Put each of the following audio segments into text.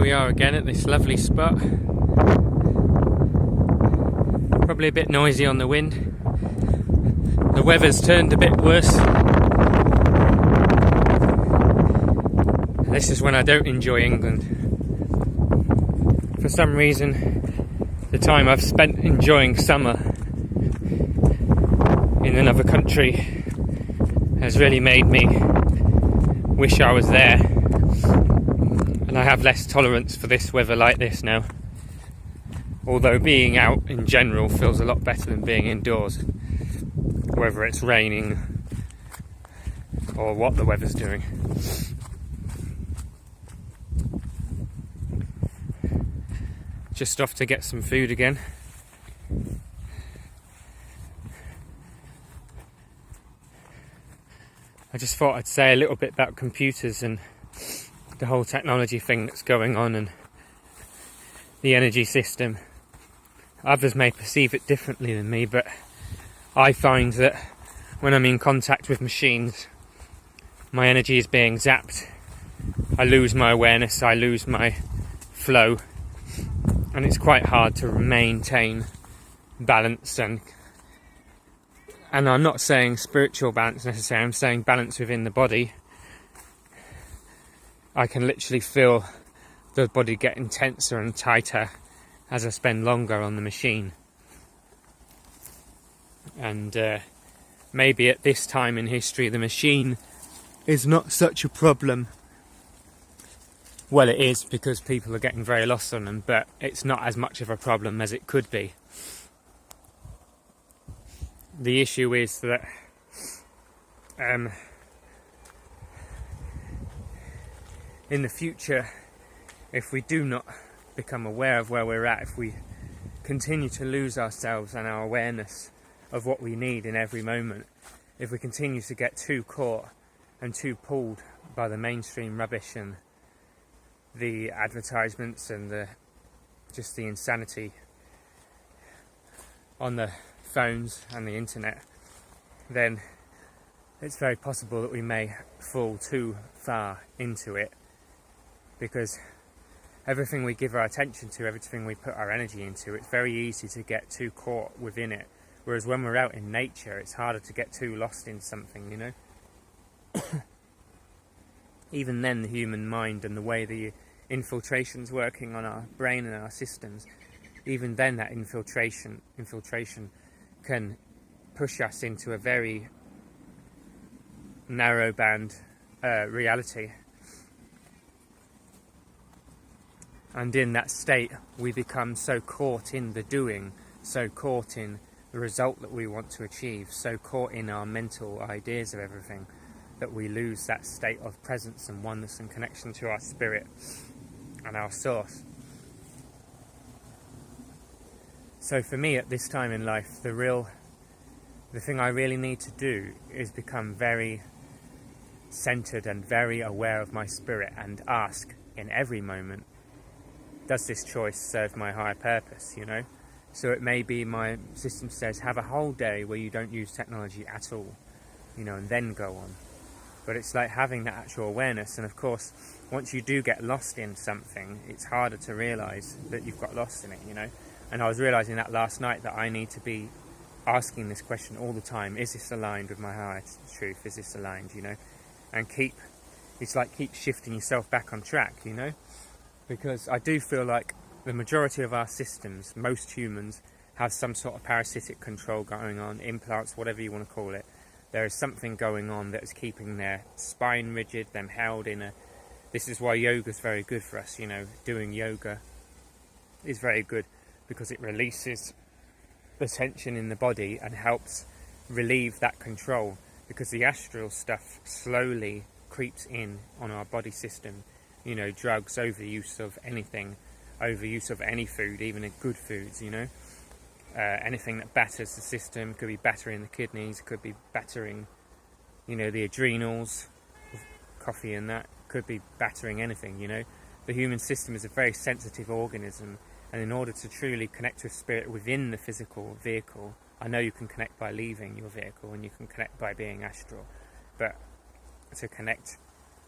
we are again at this lovely spot. Probably a bit noisy on the wind. The weather's turned a bit worse. This is when I don't enjoy England. For some reason, the time I've spent enjoying summer in another country has really made me wish I was there. And I have less tolerance for this weather like this now. Although being out in general feels a lot better than being indoors, whether it's raining or what the weather's doing. Just off to get some food again. I just thought I'd say a little bit about computers and the whole technology thing that's going on and the energy system. Others may perceive it differently than me, but I find that when I'm in contact with machines, my energy is being zapped. I lose my awareness, I lose my flow, and it's quite hard to maintain balance. And I'm not saying spiritual balance necessarily, I'm saying balance within the body. I can literally feel the body getting tenser and tighter as I spend longer on the machine. And maybe at this time in history the machine is not such a problem. Well, it is, because people are getting very lost on them, but it's not as much of a problem as it could be. The issue is that in the future, if we do not become aware of where we're at, if we continue to lose ourselves and our awareness of what we need in every moment, if we continue to get too caught and too pulled by the mainstream rubbish and the advertisements and the insanity on the phones and the internet, then it's very possible that we may fall too far into it, because everything we give our attention to, everything we put our energy into, it's very easy to get too caught within it. Whereas when we're out in nature, it's harder to get too lost in something, you know? Even then, the human mind and the way the infiltration's working on our brain and our systems, even then that infiltration can push us into a very narrow band reality. And in that state, we become so caught in the doing, so caught in the result that we want to achieve, so caught in our mental ideas of everything, that we lose that state of presence and oneness and connection to our spirit and our source. So for me at this time in life, the thing I really need to do is become very centered and very aware of my spirit and ask in every moment, does this choice serve my higher purpose, you know? So it may be my system says have a whole day where you don't use technology at all, you know, and then go on. But it's like having that actual awareness. And of course, once you do get lost in something, it's harder to realise that you've got lost in it, you know? And I was realising that last night, that I need to be asking this question all the time. Is this aligned with my higher truth? Is this aligned, you know? And keep shifting yourself back on track, you know? Because I do feel like the majority of our systems, most humans, have some sort of parasitic control going on, implants, whatever you want to call it. There is something going on that is keeping their spine rigid, them held in a... This is why yoga is very good for us, you know. Doing yoga is very good because it releases the tension in the body and helps relieve that control, because the astral stuff slowly creeps in on our body system. You know, drugs, overuse of anything, overuse of any food, even in good foods, you know. Anything that batters the system, could be battering the kidneys, could be battering, you know, the adrenals, coffee and that, could be battering anything, you know. The human system is a very sensitive organism, and in order to truly connect with spirit within the physical vehicle, I know you can connect by leaving your vehicle and you can connect by being astral, but to connect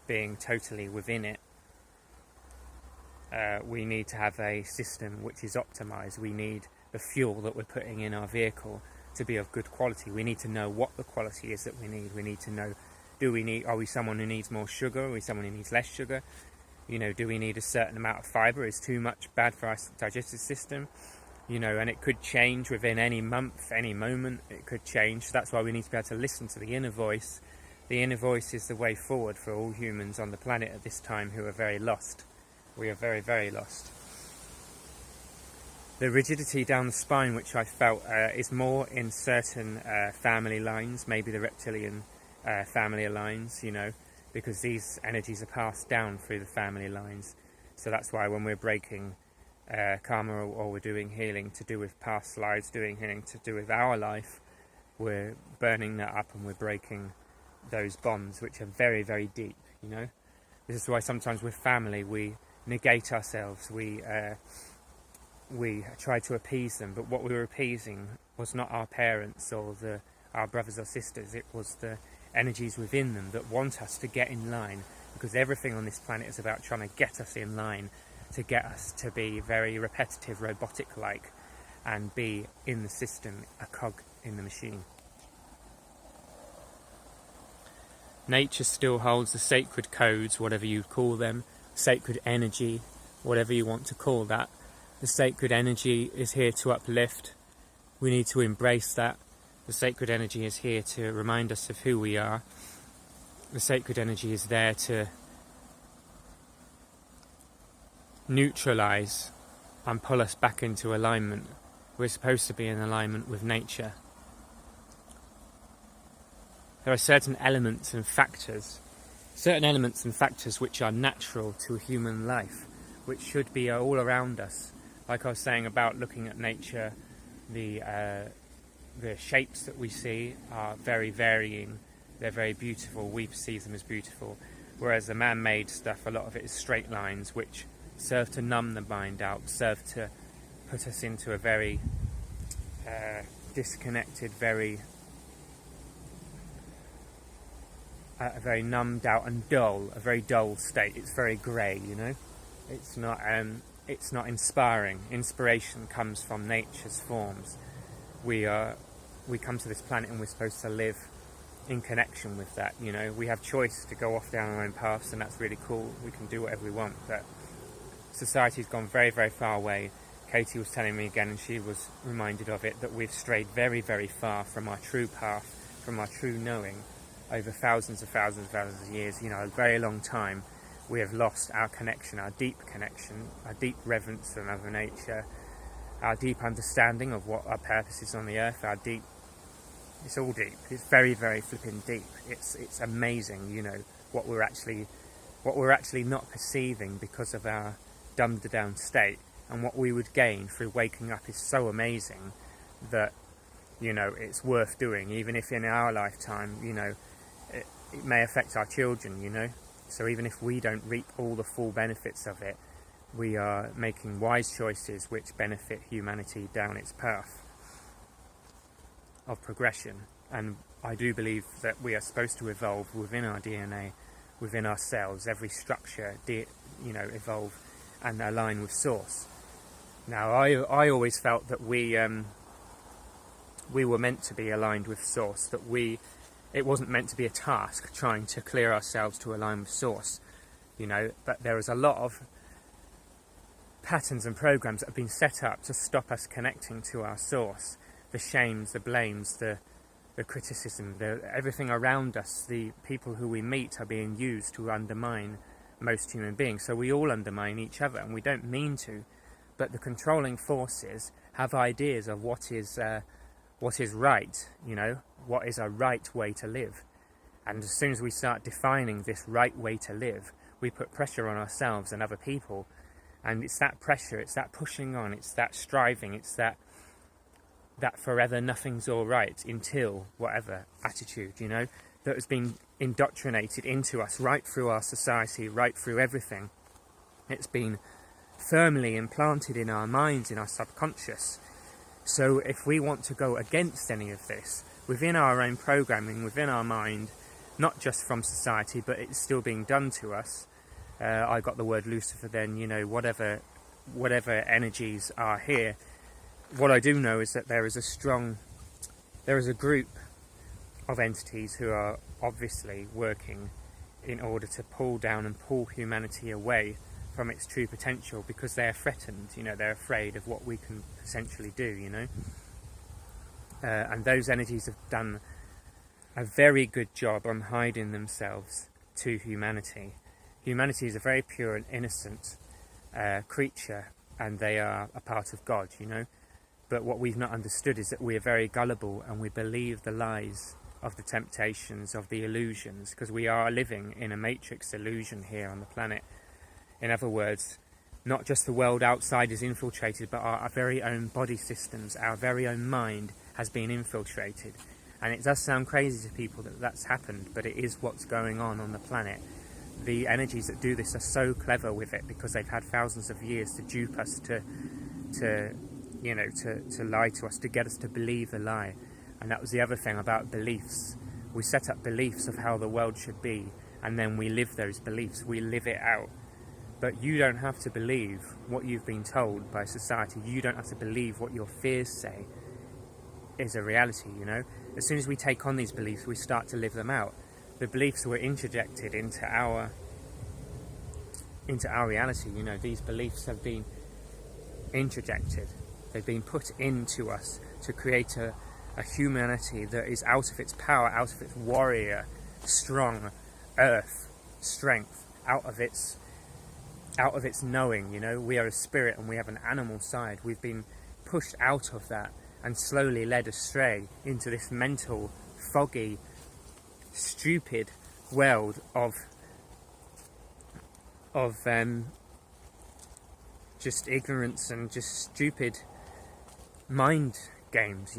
being totally within it, we need to have a system which is optimized. We need the fuel that we're putting in our vehicle to be of good quality. We need to know what the quality is that we need. We need to know, are we someone who needs more sugar? Are we someone who needs less sugar? Do we need a certain amount of fiber? Is too much bad for our digestive system? And it could change within any month, any moment, it could change. That's why we need to be able to listen to the inner voice. The inner voice is the way forward for all humans on the planet at this time who are very lost. We are very, very lost. The rigidity down the spine, which I felt is more in certain family lines, maybe the reptilian family lines, because these energies are passed down through the family lines. So that's why when we're breaking karma or we're doing healing to do with past lives, doing healing to do with our life, we're burning that up and we're breaking those bonds, which are very, very deep, This is why sometimes with family we negate ourselves, we try to appease them, but what we were appeasing was not our parents or our brothers or sisters. It was the energies within them that want us to get in line, because everything on this planet is about trying to get us in line, to get us to be very repetitive, robotic-like, and be in the system, a cog in the machine. Nature still holds the sacred codes, whatever you call them, sacred energy, whatever you want to call that. The sacred energy is here to uplift. We need to embrace that. The sacred energy is here to remind us of who we are. The sacred energy is there to neutralize and pull us back into alignment. We're supposed to be in alignment with nature. There are certain elements and factors which are natural to human life, which should be all around us. Like I was saying about looking at nature, the shapes that we see are very varying. They're very beautiful. We perceive them as beautiful. Whereas the man-made stuff, a lot of it is straight lines, which serve to numb the mind out, serve to put us into a very disconnected, very numbed out and dull, a very dull state. It's very grey, It's not inspiring. Inspiration comes from nature's forms. We come to this planet and we're supposed to live in connection with that. We have choice to go off down our own paths, and that's really cool. We can do whatever we want, but society's gone very, very far away. Katie was telling me again, and she was reminded of it, that we've strayed very, very far from our true path, from our true knowing, over thousands of years, a very long time. We have lost our connection, our deep reverence for Mother Nature, our deep understanding of what our purpose is on the earth, it's all deep. It's very, very flipping deep. It's amazing, what we're actually not perceiving because of our dumbed down state, and what we would gain through waking up is so amazing that, it's worth doing, even if in our lifetime, it may affect our children, So even if we don't reap all the full benefits of it, we are making wise choices which benefit humanity down its path of progression. And I do believe that we are supposed to evolve within our DNA, within our cells, every structure, evolve and align with Source. Now, I always felt that we were meant to be aligned with Source, that it wasn't meant to be a task trying to clear ourselves to align with Source, but there is a lot of patterns and programs that have been set up to stop us connecting to our Source. The shames, the blames, the criticism, everything around us, the people who we meet are being used to undermine most human beings. So we all undermine each other, and we don't mean to, but the controlling forces have ideas of what is right, what is a right way to live. And as soon as we start defining this right way to live, we put pressure on ourselves and other people. And it's that pressure, it's that pushing on, it's that striving, it's that forever nothing's all right until whatever attitude, that has been indoctrinated into us right through our society, right through everything. It's been firmly implanted in our minds, in our subconscious. So if we want to go against any of this, within our own programming, within our mind, not just from society, but it's still being done to us, I got the word Lucifer then, whatever energies are here. What I do know is that there is a group of entities who are obviously working in order to pull down and pull humanity away from its true potential, because they're threatened, they're afraid of what we can potentially do, and those energies have done a very good job on hiding themselves to humanity. Humanity is a very pure and innocent creature, and they are a part of God, but what we've not understood is that we are very gullible, and we believe the lies of the temptations, of the illusions, because we are living in a matrix illusion here on the planet. In other words, not just the world outside is infiltrated, but our very own body systems, our very own mind has been infiltrated. And it does sound crazy to people that that's happened, but it is what's going on the planet. The energies that do this are so clever with it, because they've had thousands of years to dupe us, to lie to us, to get us to believe the lie. And that was the other thing about beliefs. We set up beliefs of how the world should be, and then we live those beliefs, we live it out. But you don't have to believe what you've been told by society. You don't have to believe what your fears say is a reality, As soon as we take on these beliefs, we start to live them out. The beliefs were interjected into our reality, These beliefs have been interjected. They've been put into us to create a humanity that is out of its power, out of its warrior, strong, earth, strength, out of its knowing, We are a spirit and we have an animal side. We've been pushed out of that and slowly led astray into this mental, foggy, stupid world of just ignorance and just stupid mind games,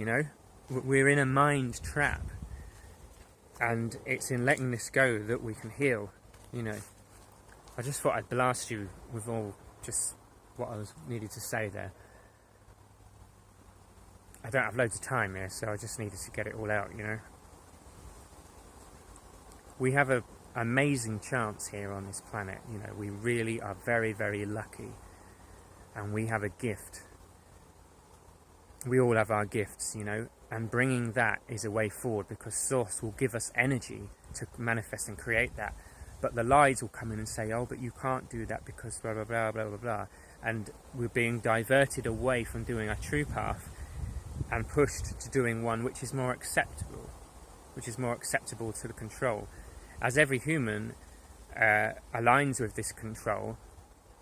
We're in a mind trap, and it's in letting this go that we can heal, I just thought I'd blast you with all just what I was needed to say there. I don't have loads of time here, so I just needed to get it all out, We have an amazing chance here on this planet, We really are very, very lucky, and we have a gift. We all have our gifts, and bringing that is a way forward, because Source will give us energy to manifest and create that. But the lies will come in and say, oh, but you can't do that because blah, blah, blah, blah, blah, blah. And we're being diverted away from doing our true path and pushed to doing one which is more acceptable, to the control. As every human aligns with this control,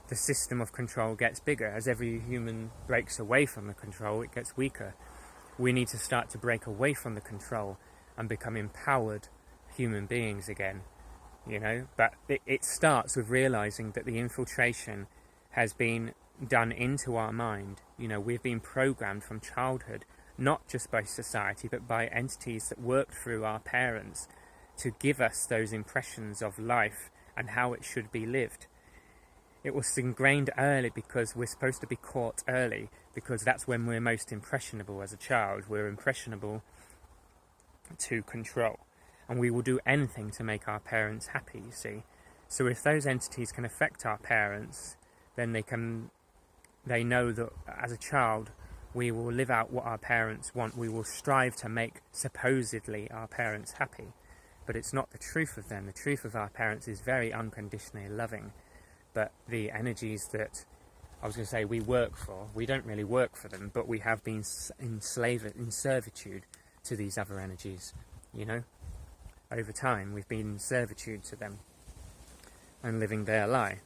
the system of control gets bigger. As every human breaks away from the control, it gets weaker. We need to start to break away from the control and become empowered human beings again, But it starts with realizing that the infiltration has been done into our mind. We've been programmed from childhood, not just by society, but by entities that worked through our parents to give us those impressions of life and how it should be lived. It was ingrained early because we're supposed to be caught early, because that's when we're most impressionable as a child. We're impressionable to control, and we will do anything to make our parents happy, you see. So if those entities can affect our parents, then they know that as a child we will live out what our parents want. We will strive to make supposedly our parents happy, but it's not the truth of them. The truth of our parents is very unconditionally loving. But the energies that I was going to say we work for, we don't really work for them, but we have been in servitude to these other energies, Over time, we've been in servitude to them and living their lie.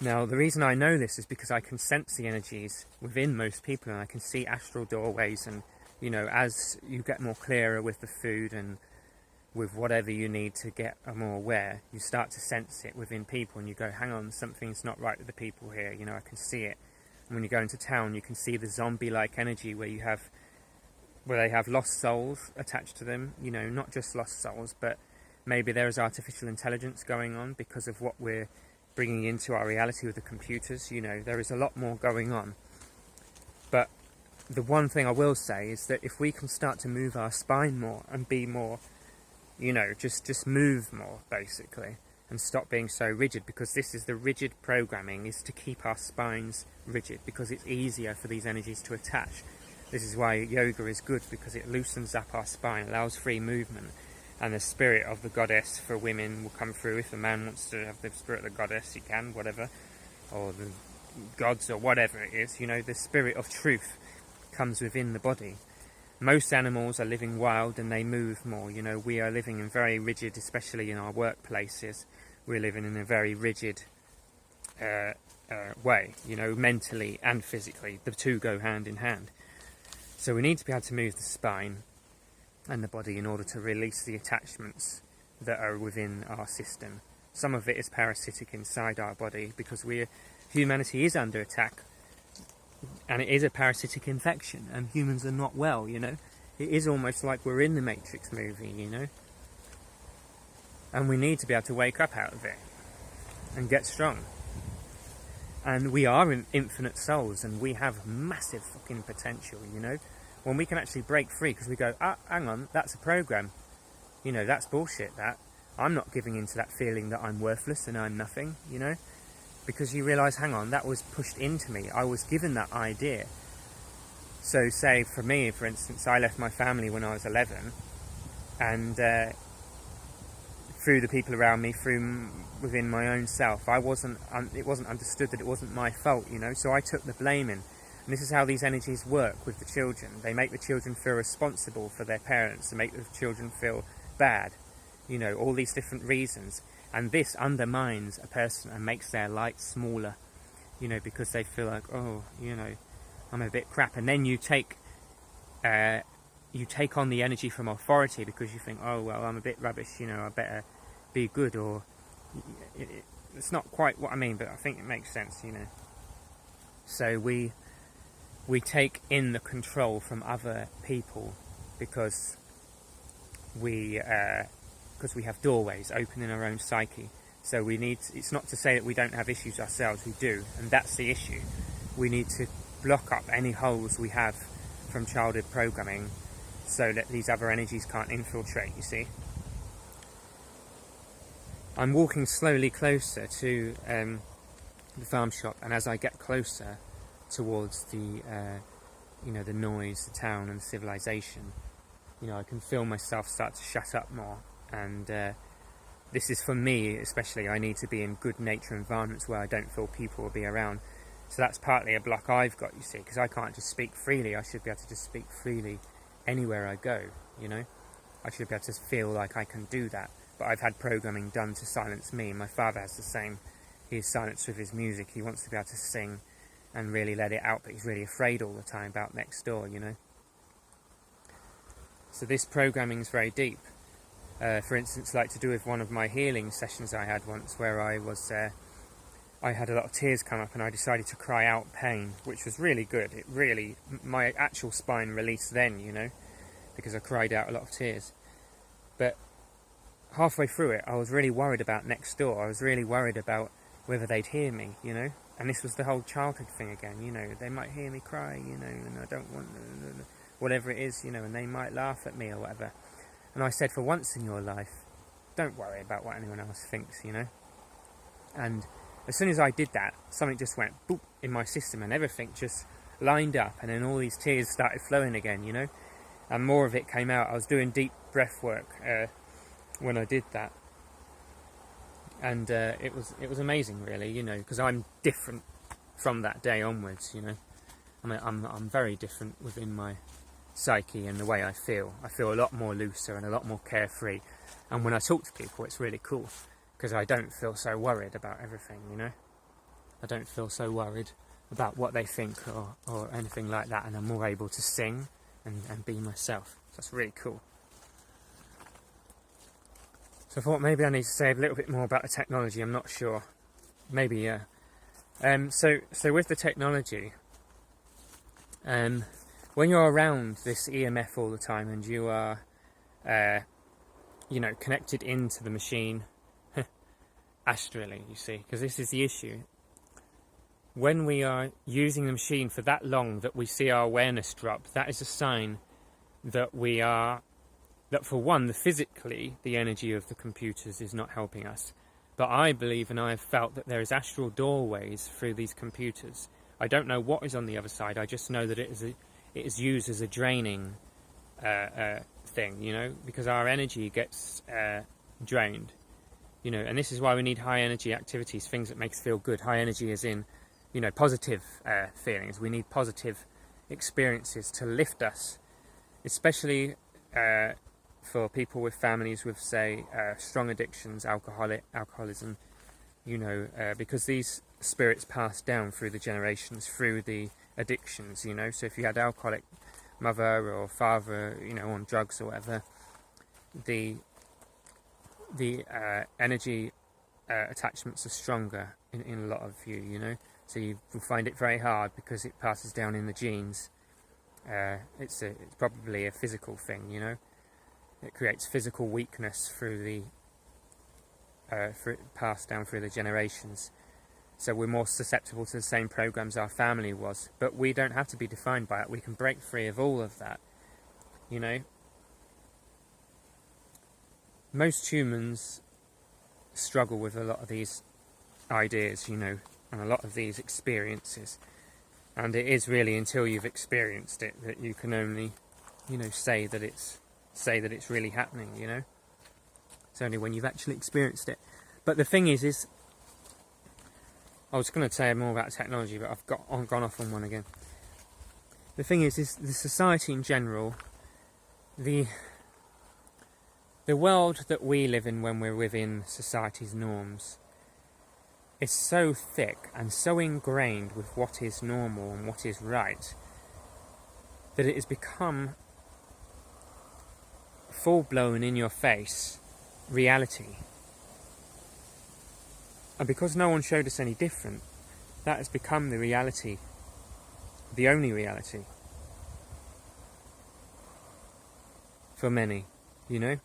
Now, the reason I know this is because I can sense the energies within most people, and I can see astral doorways, and, as you get more clearer with the food and with whatever you need to get more aware, you start to sense it within people, and you go, hang on, something's not right with the people here, I can see it. And when you go into town, you can see the zombie-like energy where they have lost souls attached to them, not just lost souls, but maybe there is artificial intelligence going on because of what we're bringing into our reality with the computers. There is a lot more going on. But the one thing I will say is that if we can start to move our spine more and be more you know, just move more, basically, and stop being so rigid, because this is the rigid programming, is to keep our spines rigid, because it's easier for these energies to attach. This is why yoga is good, because it loosens up our spine, allows free movement, and the spirit of the goddess for women will come through. If a man wants to have the spirit of the goddess, he can, whatever, or the gods, or whatever it is, you know, the spirit of truth comes within the body. Most animals are living wild and they move more, you know. We are living in very rigid, especially in our workplaces, we're living in a very rigid way, you know, mentally and physically. The two go hand in hand. So we need to be able to move the spine and the body in order to release the attachments that are within our system. Some of it is parasitic inside our body, because humanity is under attack, and it is a parasitic infection, and humans are not well, you know. It is almost like we're in the Matrix movie, you know. And we need to be able to wake up out of it and get strong. And we are infinite souls, and we have massive fucking potential, you know. When we can actually break free, because we go, hang on, that's a program. You know, that's bullshit, that. I'm not giving into that feeling that I'm worthless and I'm nothing, you know. Because you realise, hang on, that was pushed into me. I was given that idea. So say, for me, for instance, I left my family when I was 11, and through the people around me, through within my own self, it wasn't understood that it wasn't my fault, you know, so I took the blame in. And this is how these energies work with the children. They make the children feel responsible for their parents, they make the children feel bad, you know, all these different reasons. And this undermines a person and makes their light smaller, you know, because they feel like, oh, you know, I'm a bit crap. And then you take on the energy from authority, because you think, oh, well, I'm a bit rubbish, you know, I better be good. Or it's not quite what I mean, but I think it makes sense, you know. So we take in the control from other people, because we have doorways open in our own psyche. So it's not to say that we don't have issues ourselves, we do, and that's the issue. We need to block up any holes we have from childhood programming, so that these other energies can't infiltrate, you see. I'm walking slowly closer to the farm shop, and as I get closer towards the the noise, the town and civilization, you know, I can feel myself start to shut up more. And this is, for me especially, I need to be in good nature environments where I don't feel people will be around. So that's partly a block I've got, you see, because I can't just speak freely. I should be able to just speak freely anywhere I go, you know. I should be able to feel like I can do that. But I've had programming done to silence me. My father has the same. He's silenced with his music. He wants to be able to sing and really let it out, but he's really afraid all the time about next door, you know. So this programming is very deep. For instance, like to do with one of my healing sessions I had once, where I had a lot of tears come up and I decided to cry out pain, which was really good. My actual spine released then, you know, because I cried out a lot of tears. But halfway through it, I was really worried about next door. I was really worried about whether they'd hear me, you know. And this was the whole childhood thing again, you know. They might hear me cry, you know, and I don't want whatever it is, you know, and they might laugh at me or whatever. And I said, for once in your life, don't worry about what anyone else thinks, you know. And as soon as I did that, something just went boop in my system, and everything just lined up, and then all these tears started flowing again, you know. And more of it came out. I was doing deep breath work when I did that. And it was amazing, really, you know, because I'm different from that day onwards, you know. I mean, I'm very different within my psyche and the way I feel. I feel a lot more looser and a lot more carefree. And when I talk to people, it's really cool, because I don't feel so worried about everything, you know. I don't feel so worried about what they think or anything like that, and I'm more able to sing and be myself. So that's really cool. So I thought maybe I need to say a little bit more about the technology. I'm not sure. Maybe, yeah. So with the technology, when you're around this EMF all the time and you are, connected into the machine astrally, you see, because this is the issue. When we are using the machine for that long that we see our awareness drop, that is a sign that we are that for one, physically, the energy of the computers is not helping us. But I believe and I have felt that there is astral doorways through these computers. I don't know what is on the other side. I just know that it is used as a draining thing, you know, because our energy gets drained, you know, and this is why we need high energy activities, things that make us feel good. High energy is in, you know, positive feelings. We need positive experiences to lift us, especially for people with families with, say, strong addictions, alcoholism, you know, because these spirits pass down through the generations, through the addictions, you know. So if you had alcoholic mother or father, you know, on drugs or whatever, the energy attachments are stronger in a lot of you know. So you will find it very hard because it passes down in the genes. It's probably a physical thing, you know. It creates physical weakness through the passed down through the generations. So we're more susceptible to the same programs our family was. But we don't have to be defined by it. We can break free of all of that, you know. Most humans struggle with a lot of these ideas, you know, and a lot of these experiences. And it is really until you've experienced it that you can only, you know, say that it's really happening, you know. It's only when you've actually experienced it. But the thing is I was going to say more about technology, but I've gone off on one again. The thing is the society in general, the world that we live in when we're within society's norms is so thick and so ingrained with what is normal and what is right that it has become full-blown, in your face reality. And because no one showed us any different, that has become the reality, the only reality for many, you know.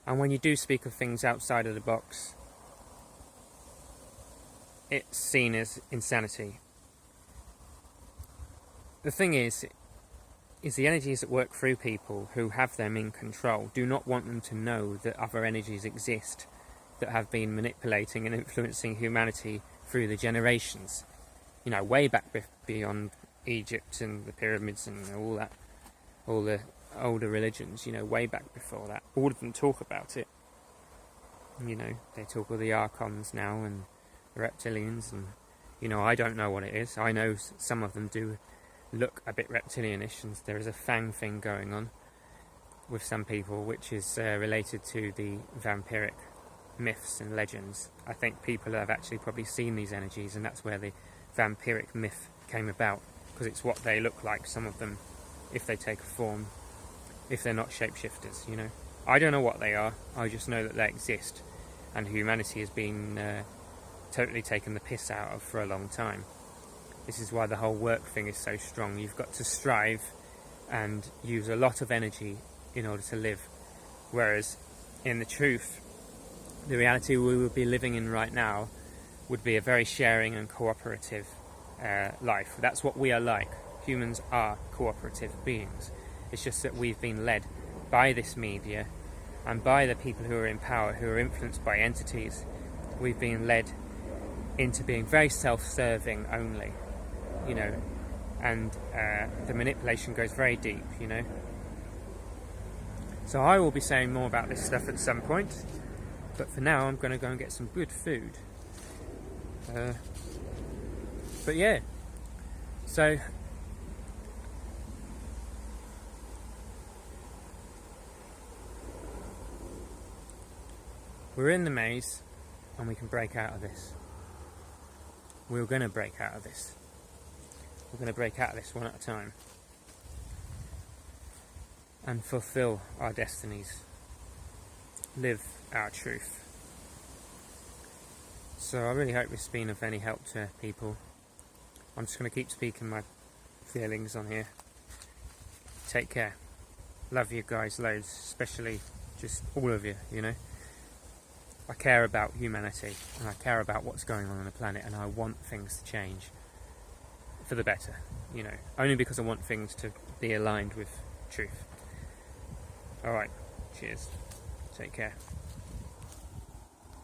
And when you do speak of things outside of the box, it's seen as insanity. The thing is the energies that work through people who have them in control do not want them to know that other energies exist that have been manipulating and influencing humanity through the generations. You know, way back beyond Egypt and the pyramids and all that, all the older religions, you know, way back before that. All of them talk about it. You know, they talk of the archons now and the reptilians, and, you know, I don't know what it is. I know some of them do look a bit reptilianish, and there is a fang thing going on with some people which is related to the vampiric myths and legends. I think people have actually probably seen these energies, and that's where the vampiric myth came about, because it's what they look like, some of them, if they take a form, if they're not shapeshifters, you know. I don't know what they are, I just know that they exist, and humanity has been totally taken the piss out of for a long time. This is why the whole work thing is so strong. You've got to strive and use a lot of energy in order to live. Whereas, in the truth, the reality we would be living in right now would be a very sharing and cooperative life. That's what we are like. Humans are cooperative beings. It's just that we've been led by this media and by the people who are in power, who are influenced by entities. We've been led into being very self-serving only, you know, and the manipulation goes very deep, you know. So I will be saying more about this stuff at some point, but for now I'm going to go and get some good food. But yeah, so we're in the maze and we can break out of this. We're going to break out of this. We're going to break out of this one at a time and fulfill our destinies, live our truth. So I really hope this has been of any help to people. I'm just going to keep speaking my feelings on here. Take care. Love you guys loads, especially just all of you, you know. I care about humanity and I care about what's going on the planet, and I want things to change for the better, you know, only because I want things to be aligned with truth. Alright, Cheers. Take care.